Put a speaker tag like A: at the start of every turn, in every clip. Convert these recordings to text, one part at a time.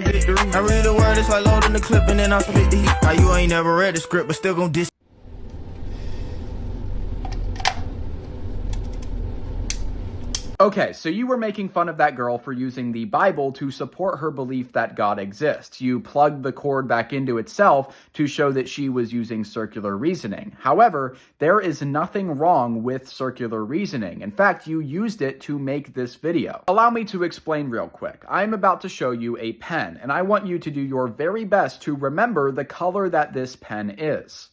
A: victory. I read the word, it's like loading the clip and then I split the heat. How you ain't never read the script, but still gon' diss.
B: Okay, so you were making fun of that girl for using the Bible to support her belief that God exists. You plugged the cord back into itself to show that she was using circular reasoning. However, there is nothing wrong with circular reasoning. In fact, you used it to make this video. Allow me to explain real quick. I'm about to show you a pen, and I want you to do your very best to remember the color that this pen is.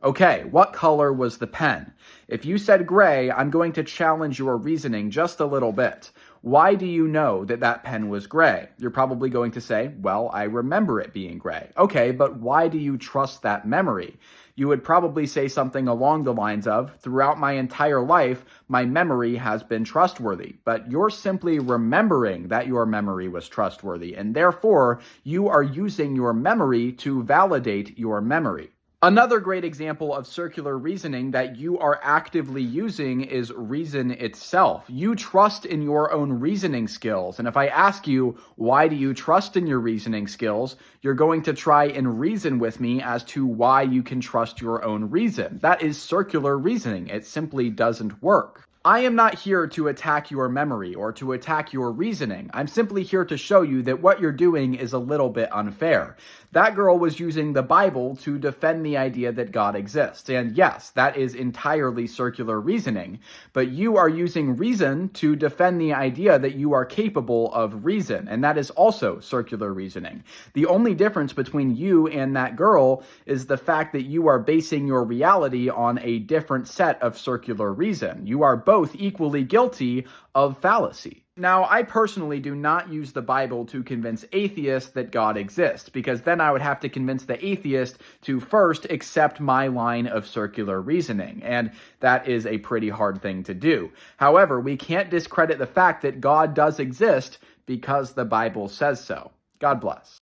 B: Okay, what color was the pen? If you said gray, I'm going to challenge your reasoning just a little bit. Why do you know that that pen was gray? You're probably going to say, well, I remember it being gray. Okay, but why do you trust that memory? You would probably say something along the lines of, throughout my entire life, my memory has been trustworthy. But you're simply remembering that your memory was trustworthy, and therefore, you are using your memory to validate your memory. Another great example of circular reasoning that you are actively using is reason itself. You trust in your own reasoning skills. And if I ask you, why do you trust in your reasoning skills? You're going to try and reason with me as to why you can trust your own reason. That is circular reasoning. It simply doesn't work. I am not here to attack your memory or to attack your reasoning. I'm simply here to show you that what you're doing is a little bit unfair. That girl was using the Bible to defend the idea that God exists. And yes, that is entirely circular reasoning. But you are using reason to defend the idea that you are capable of reason. And that is also circular reasoning. The only difference between you and that girl is the fact that you are basing your reality on a different set of circular reason. You are both equally guilty of fallacy. Now, I personally do not use the Bible to convince atheists that God exists, because then I would have to convince the atheist to first accept my line of circular reasoning, and that is a pretty hard thing to do. However, we can't discredit the fact that God does exist because the Bible says so. God bless.